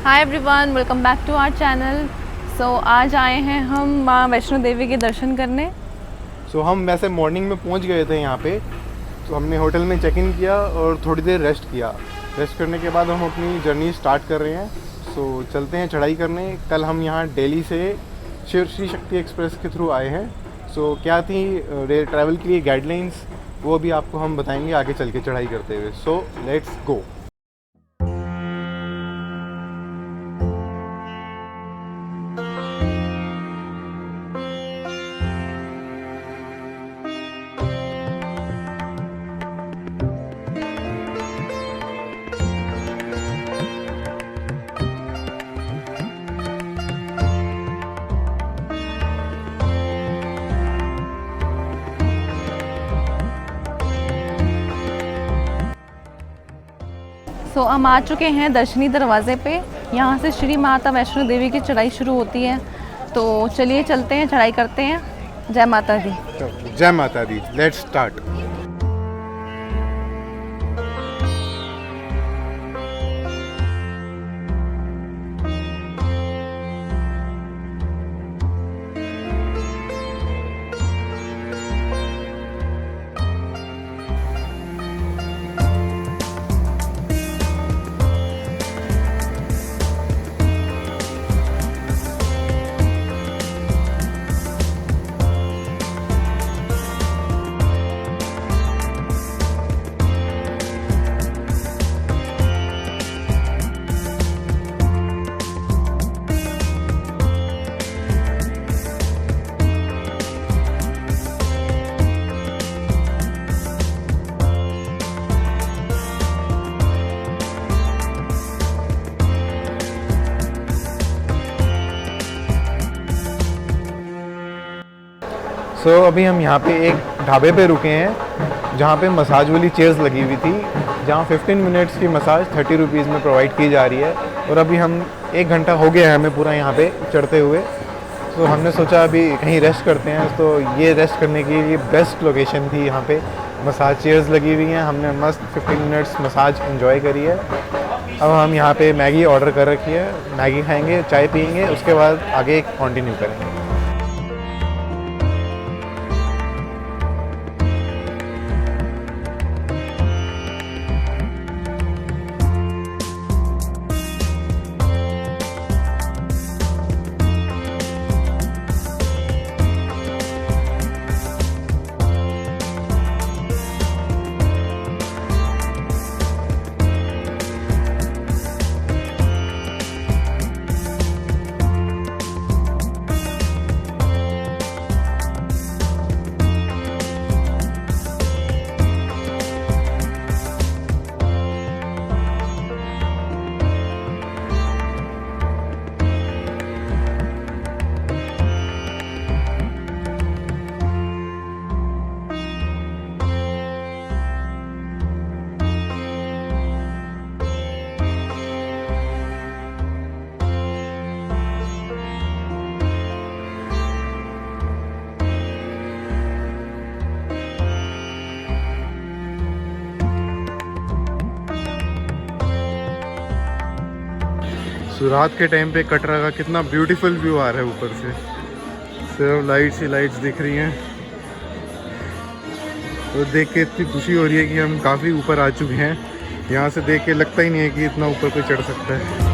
Hi everyone, welcome back to our channel. So आज आए हैं हम माँ वैष्णो देवी के दर्शन करने। हम वैसे मॉर्निंग में पहुंच गए थे यहाँ पे। तो हमने होटल में चेक इन किया और थोड़ी देर रेस्ट किया। रेस्ट करने के बाद हम अपनी जर्नी स्टार्ट कर रहे हैं। चलते हैं चढ़ाई करने। कल हम यहाँ दिल्ली से श्री शक्ति एक्सप्रेस के थ्रू आए हैं। क्या थी ट्रैवल के लिए गाइडलाइंस, वो भी आपको हम बताएंगे आगे चल के चढ़ाई करते हुए। Let's go. हम आ चुके हैं दर्शनी दरवाजे पे। यहाँ से श्री माता वैष्णो देवी की चढ़ाई शुरू होती है। तो चलिए चलते हैं, चढ़ाई करते हैं। जय माता दी। जय माता दी। Let's start. अभी हम यहाँ पे एक ढाबे पे रुके हैं जहाँ पे मसाज वाली चेयर्स लगी हुई थी, जहाँ 15 मिनट्स की मसाज 30 रुपीज़ में प्रोवाइड की जा रही है। और अभी हम 1 घंटा हो गया है हमें पूरा यहाँ पे चढ़ते हुए। हमने सोचा अभी कहीं रेस्ट करते हैं। ये रेस्ट करने की ये बेस्ट लोकेशन थी। यहाँ पे मसाज चेयर्स लगी हुई हैं। हमने मस्त 15 मिनट्स मसाज एंजॉय करी है। अब हम यहाँ पे मैगी ऑर्डर कर रखी है। मैगी खाएँगे, चाय पियेंगे, उसके बाद आगे कंटिन्यू करेंगे। रात के टाइम पे कटरा का कितना ब्यूटीफुल व्यू आ रहा है ऊपर से। सिर्फ लाइट्स ही लाइट्स दिख रही हैं। तो देख के इतनी खुशी हो रही है कि हम काफ़ी ऊपर आ चुके हैं। यहाँ से देख के लगता ही नहीं है कि इतना ऊपर कोई चढ़ सकता है।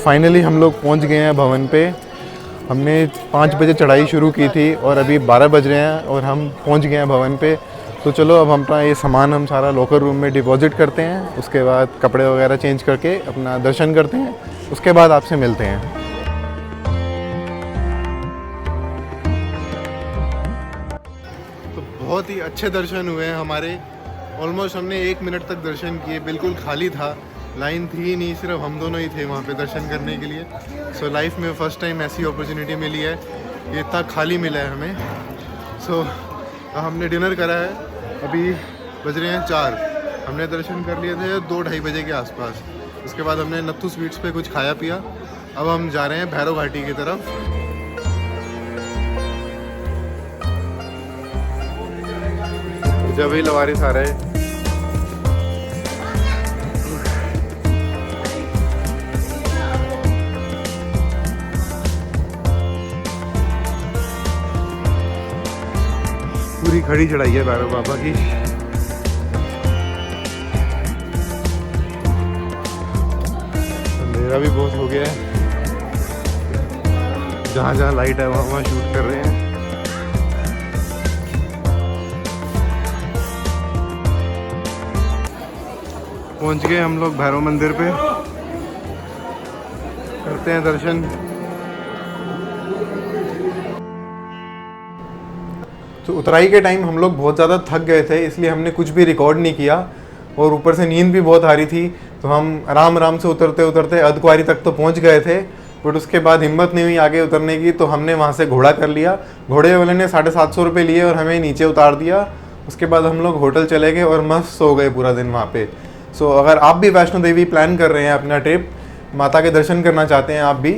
फाइनली हम लोग पहुंच गए हैं भवन पे। हमने 5 बजे चढ़ाई शुरू की थी और अभी 12 बज रहे हैं और हम पहुंच गए हैं भवन पे। चलो अब अपना ये सामान हम सारा लॉकर रूम में डिपॉजिट करते हैं। उसके बाद कपड़े वगैरह चेंज करके अपना दर्शन करते हैं। उसके बाद आपसे मिलते हैं। बहुत ही अच्छे दर्शन हुए हैं हमारे। ऑलमोस्ट हमने 1 मिनट तक दर्शन किए। बिल्कुल खाली था, लाइन थी ही नहीं, सिर्फ हम दोनों ही थे वहाँ पे दर्शन करने के लिए। लाइफ में फ़र्स्ट टाइम ऐसी अपॉर्चुनिटी मिली है ये इतना खाली मिला है हमें। सो हमने डिनर करा है, अभी बज रहे हैं 4। हमने दर्शन कर लिए थे 2-2:30 बजे के आसपास। उसके बाद हमने नत्थु स्वीट्स पे कुछ खाया पिया। अब हम जा रहे हैं भैरव घाटी की तरफ। जब ही लवारिस आ रहे हैं। पूरी खड़ी चढ़ाई है भैरव बाबा की। अंधेरा भी बहुत हो गया है, जहाँ जहाँ लाइट है वहाँ शूट कर रहे हैं। पहुँच गए हम लोग भैरव मंदिर पे, करते हैं दर्शन। तो उतराई के टाइम हम लोग बहुत ज़्यादा थक गए थे, इसलिए हमने कुछ भी रिकॉर्ड नहीं किया और ऊपर से नींद भी बहुत आ रही थी। तो हम आराम आराम से उतरते उतरते अर्धकुंवारी तक तो पहुंच गए थे, बट उसके बाद हिम्मत नहीं हुई आगे उतरने की। तो हमने वहां से घोड़ा कर लिया। घोड़े वाले ने 750 रुपये लिए और हमें नीचे उतार दिया। उसके बाद हम लोग होटल चले गए और मस्त सो गए पूरा दिन वहाँ पे। सो अगर आप भी वैष्णो देवी प्लान कर रहे हैं अपना ट्रिप, माता के दर्शन करना चाहते हैं आप भी,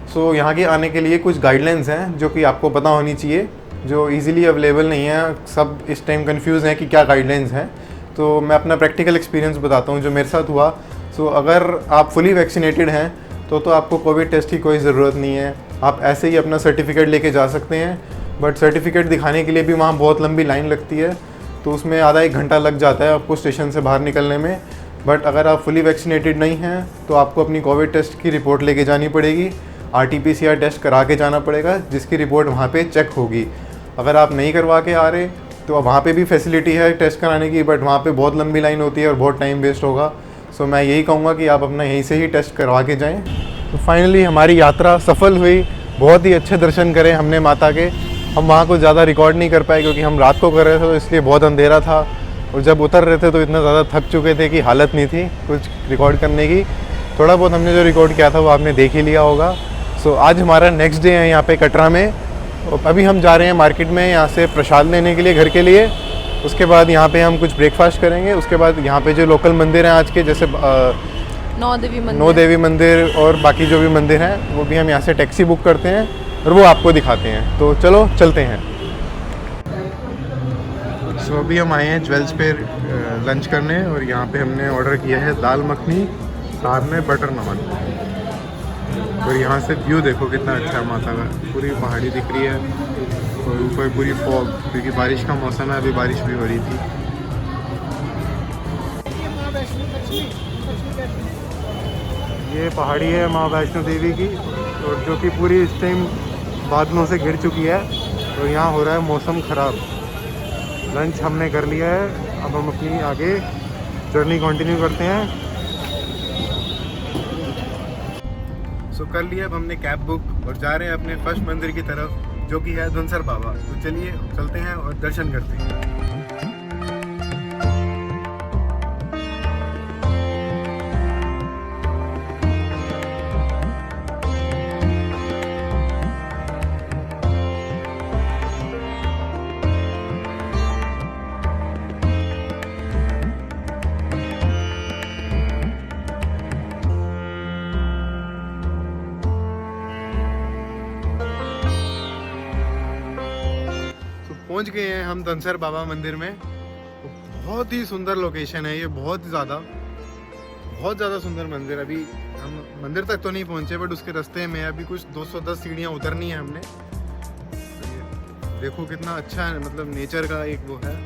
सो यहाँ के आने के लिए कुछ गाइडलाइंस हैं जो कि आपको पता होनी चाहिए, जो इजीली अवेलेबल नहीं है। सब इस टाइम कंफ्यूज हैं कि क्या गाइडलाइंस हैं। तो मैं अपना प्रैक्टिकल एक्सपीरियंस बताता हूँ जो मेरे साथ हुआ। सो अगर आप फुली वैक्सीनेटेड हैं तो आपको कोविड टेस्ट की कोई ज़रूरत नहीं है। आप ऐसे ही अपना सर्टिफिकेट लेके जा सकते हैं, बट सर्टिफिकेट दिखाने के लिए भी वहाँ बहुत लंबी लाइन लगती है, तो उसमें आधा 1 घंटा लग जाता है आपको स्टेशन से बाहर निकलने में। बट अगर आप फुली वैक्सीनेटेड नहीं हैं तो आपको अपनी कोविड टेस्ट की रिपोर्ट लेके जानी पड़ेगी। RT-PCR टेस्ट करा के जाना पड़ेगा, जिसकी रिपोर्ट वहाँ पे चेक होगी। अगर आप नहीं करवा के आ रहे तो वहाँ पे भी फैसिलिटी है टेस्ट कराने की, बट वहाँ पे बहुत लंबी लाइन होती है और बहुत टाइम वेस्ट होगा। सो मैं यही कहूँगा कि आप अपना यहीं से ही टेस्ट करवा के जाएँ। तो फाइनली हमारी यात्रा सफल हुई, बहुत ही अच्छे दर्शन करें हमने माता के। हम वहाँ कुछ ज़्यादा रिकॉर्ड नहीं कर पाए क्योंकि हम रात को कर रहे थे, तो इसलिए बहुत अंधेरा था, और जब उतर रहे थे तो इतना ज़्यादा थक चुके थे कि हालत नहीं थी कुछ रिकॉर्ड करने की। थोड़ा बहुत हमने जो रिकॉर्ड किया था वो आपने देख ही लिया होगा। सो आज हमारा नेक्स्ट डे है यहाँ पे कटरा में। अभी हम जा रहे हैं मार्केट में यहाँ से प्रसाद लेने के लिए घर के लिए। उसके बाद यहाँ पे हम कुछ ब्रेकफास्ट करेंगे। उसके बाद यहाँ पे जो लोकल मंदिर हैं आज के, जैसे नौ देवी मंदिर और बाकी जो भी मंदिर हैं, वो भी हम यहाँ से टैक्सी बुक करते हैं और वो आपको दिखाते हैं। तो चलो चलते हैं। सो अभी हम आए हैं ज्वेल्स पे लंच करने, और यहाँ पे हमने ऑर्डर किया है दाल मखनी, साथ में बटर नान। और यहाँ से व्यू देखो कितना अच्छा है माता का, पूरी पहाड़ी दिख रही है और ऊपर पूरी फॉग, क्योंकि बारिश का मौसम है, अभी बारिश भी हो रही थी। ये पहाड़ी है माँ वैष्णो देवी की, और जो कि पूरी इस टाइम बादलों से घिर चुकी है, और यहाँ हो रहा है मौसम ख़राब। लंच हमने कर लिया है, अब हम अपनी आगे जर्नी कंटिन्यू करते हैं। सो कर लिया अब हमने कैब बुक और जा रहे हैं अपने फर्स्ट मंदिर की तरफ, जो कि है धनसर बाबा। तो चलिए चलते हैं और दर्शन करते हैं। पहुंच गए हैं हम धनसर बाबा मंदिर में। बहुत ही सुंदर लोकेशन है ये, बहुत ज़्यादा सुंदर मंदिर। अभी हम मंदिर तक तो नहीं पहुंचे, बट उसके रास्ते में अभी कुछ 210 सीढ़ियाँ उतरनी है हमने। देखो कितना अच्छा है, मतलब नेचर का एक वो है।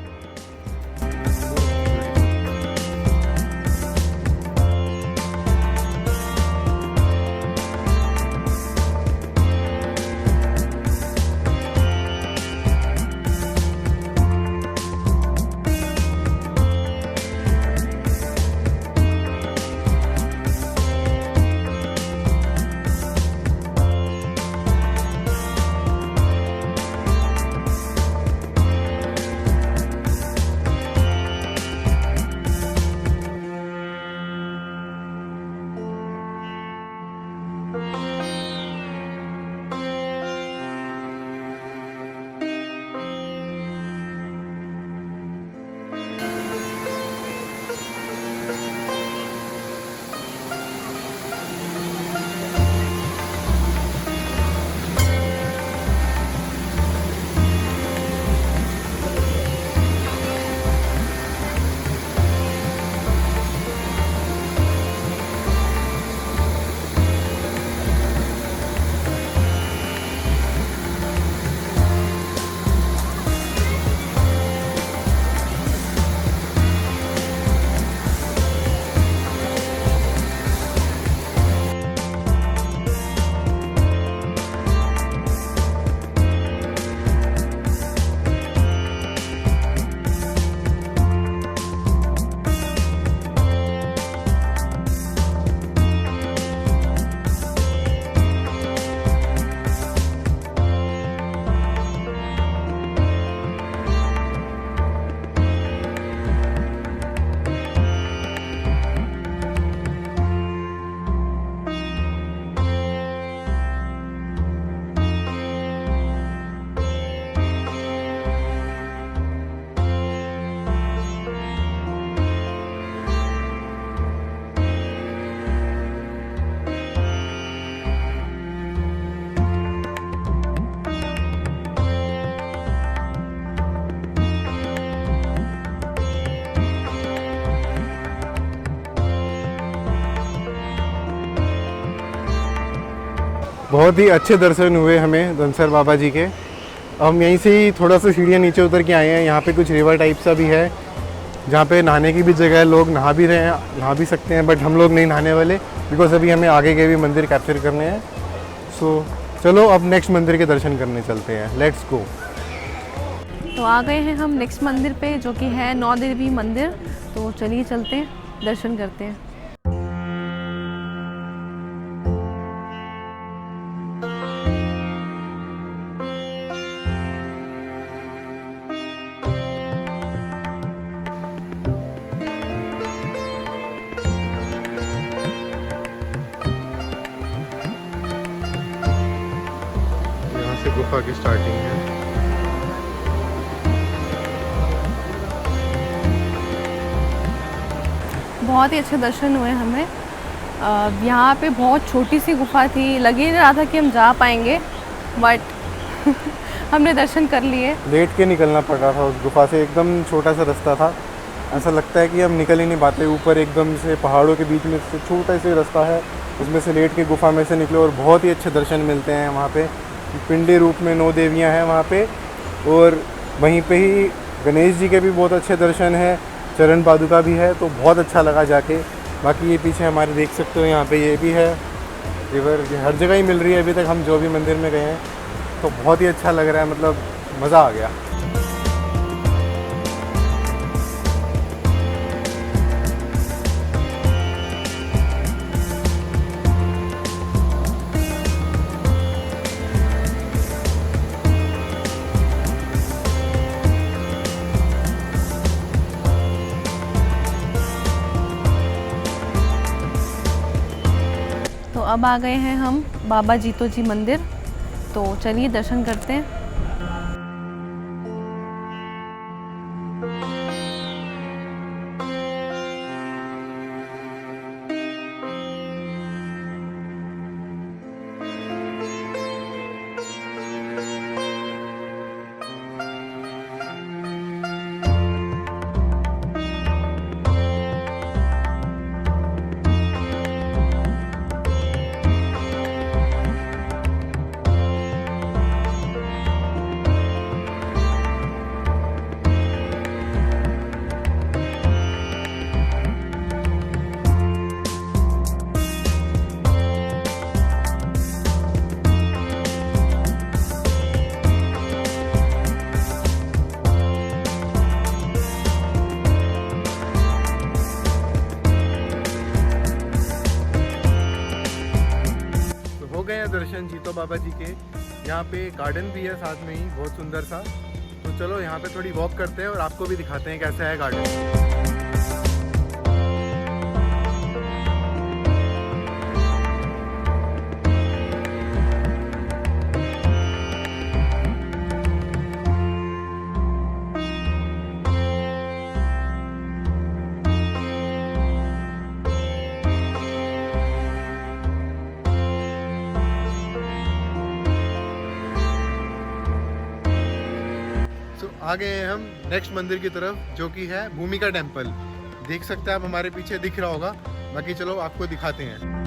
बहुत ही अच्छे दर्शन हुए हमें धनसर बाबा जी के। हम यहीं से ही थोड़ा सा सीढ़ियाँ नीचे उतर के आए हैं। यहाँ पे कुछ रिवर टाइप सा भी है जहाँ पे नहाने की भी जगह है, लोग नहा भी रहे हैं, नहा भी सकते हैं, बट हम लोग नहीं नहाने वाले बिकॉज अभी हमें आगे के भी मंदिर कैप्चर करने हैं। सो चलो अब नेक्स्ट मंदिर के दर्शन करने चलते हैं, लेट्स गो। तो आ गए हैं हम नेक्स्ट मंदिर पे जो कि है नौ देवी मंदिर। तो चलिए चलते हैं, दर्शन करते हैं। यहाँ से गुफा की स्टार्टिंग है। बहुत ही अच्छे दर्शन हुए हमें। यहाँ पे बहुत छोटी सी गुफा थी, लग ही नहीं रहा था कि हम जा पाएंगे, बट हमने दर्शन कर लिए। लेट के निकलना पड़ रहा था उस गुफा से, एकदम छोटा सा रास्ता था, ऐसा लगता है कि हम निकल ही नहीं पाते। ऊपर एकदम से पहाड़ों के बीच में से छोटा सा रास्ता है, उसमें से लेट के गुफा में से निकले और बहुत ही अच्छे दर्शन मिलते हैं वहाँ पे। पिंडी रूप में 9 देवियाँ हैं वहाँ पे, और वहीं पे ही गणेश जी के भी बहुत अच्छे दर्शन हैं, चरण पादुका भी है, तो बहुत अच्छा लगा जाके। बाकी ये पीछे हमारे देख सकते हो, यहाँ पे ये भी है रिवर, हर जगह ही मिल रही है अभी तक हम जो भी मंदिर में गए हैं, तो बहुत ही अच्छा लग रहा है, मतलब मज़ा आ गया। तो अब आ गए हैं हम बाबा जीतो जी मंदिर। तो चलिए दर्शन करते हैं। दर्शन जीतो बाबा जी के। यहाँ पे गार्डन भी है साथ में ही, बहुत सुंदर सा। तो चलो यहाँ पे थोड़ी वॉक करते हैं और आपको भी दिखाते हैं कैसा है गार्डन। आ गए हैं हम नेक्स्ट मंदिर की तरफ, जो कि है भूमिका टेम्पल। देख सकते हैं आप, हमारे पीछे दिख रहा होगा। बाकी चलो आपको दिखाते हैं।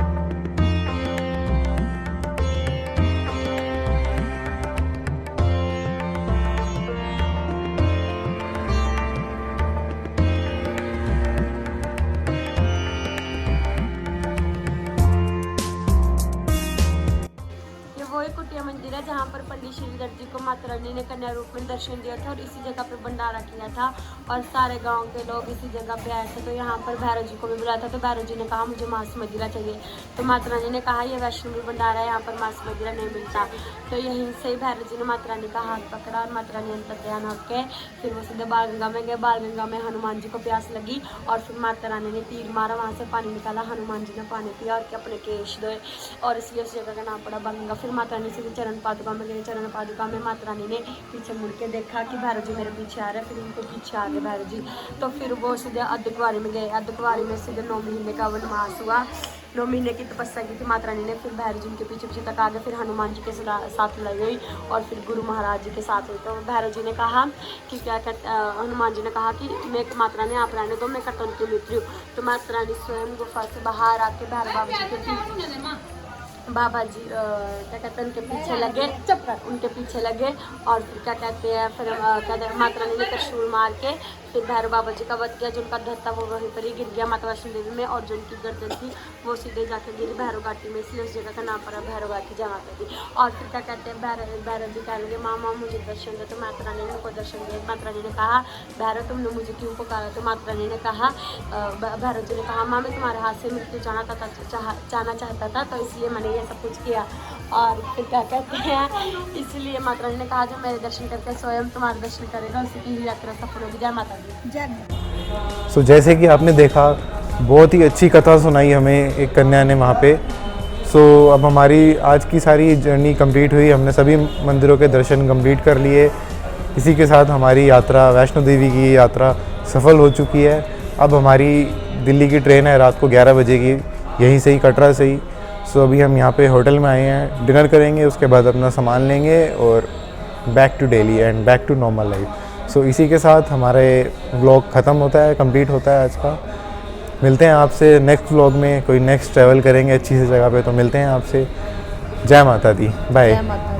कुटिया मंदिर है जहाँ पर पंडित श्रीधर जी को माता रानी ने कन्या रूप में दर्शन दिया था और इसी जगह पे भंडारा किया था और सारे गांव के लोग इसी जगह पे आए थे। तो यहाँ पर भैरव जी को भी बुलाया था, तो भैरव जी ने कहा मुझे मांस मदिरा चाहिए। तो माता रानी ने कहा ये वैष्णवी भंडारा है, यहाँ पर मांस मदिरा नहीं मिलता। तो यहीं से ही भैरव जी ने माता रानी का हाथ पकड़ा और माता रानी अंतर ध्यान होके फिर वो सीधे बाल गंगा में गए। बाल गंगा में हनुमान जी को प्यास लगी और फिर माता रानी ने तीर मारा, वहाँ से पानी निकाला, हनुमान जी ने पानी पिया और अपने केश धोए और इसलिए उस जगह का नाम पड़ा बाल गंगा। फिर माता रानी सीधे चरण पादुका में गए। चरण पादुका में माता रानी ने पीछे मुड़ के देखा कि भैरव जी मेरे पीछे आ रहे हैं, फिर उनको पीछे आ गए भैरव जी। तो फिर वो सीधे अर्धकुंवारी में गए। अर्धकुंवारी में सीधे 9 महीने का वनवास हुआ, 9 महीने की तपस्या की थी माता रानी ने। फिर भैरव जी के पीछे पीछे तक आ गए। फिर हनुमान जी के साथ लड़ाई हुई और फिर गुरु महाराज जी के साथ हुई। तो भैरव जी ने कहा कि क्या हनुमान जी ने कहा कि मैं माता रानी आप रहने दो, मैं कटन के मित्र हूँ। तो माता रानी स्वयं गुफा से बाहर आके भैरव बाबा जी के बाबा जी क्या कहते हैं उनके पीछे लगे, उनके पीछे लगे और फिर क्या कहते हैं फिर कहते हैं माता रानी ने त्रिशूल मार के फिर भैरव बाबा जी का वध किया। जो उनका धड़ था वो वहीं पर ही गिर गया माता वैष्णो देवी में, और जो उनकी गर्दन थी वो सीधे जाके गिरी भैरव घाटी में, इसलिए उस जगह का नाम पड़ा भैरव घाटी जय माता दी। और फिर क्या कहते हैं भैरव जी कह लगे मामा मुझे दर्शन दे, तो माता रानी ने उनको दर्शन दिया। माता रानी ने कहा भैरव तुमने मुझे क्यों पुकारा, तो माता रानी ने कहा भैरव जी ने कहा माँ मैं तुम्हारे हाथ से मृत्यु जाना चाहता था, तो इसलिए मैंने ये सब कुछ किया। और फिर क्या कहते हैं इसलिए माता रानी ने कहा जो मेरे दर्शन करके स्वयं तुम्हारे दर्शन करेगा उसी की ही यात्रा सफल होगी। जय माता दी। जय। सो जैसे कि आपने देखा बहुत ही अच्छी कथा सुनाई हमें एक कन्या ने वहाँ पे। सो अब हमारी आज की सारी जर्नी कंप्लीट हुई, हमने सभी मंदिरों के दर्शन कंप्लीट कर लिए। इसी के साथ हमारी यात्रा वैष्णो देवी की यात्रा सफल हो चुकी है। अब हमारी दिल्ली की ट्रेन है रात को 11 बजे की, यहीं से ही कटरा से ही। सो अभी हम यहाँ पे होटल में आए हैं, डिनर करेंगे, उसके बाद अपना सामान लेंगे और back to Delhi and back to normal life. So इसी के साथ हमारे व्लॉग ख़त्म होता है, कंप्लीट होता है आज का। मिलते हैं आपसे नेक्स्ट व्लॉग में, कोई नेक्स्ट ट्रैवल करेंगे अच्छी सी जगह पे, तो मिलते हैं आपसे। जय माता दी, बाय। जय माता दी।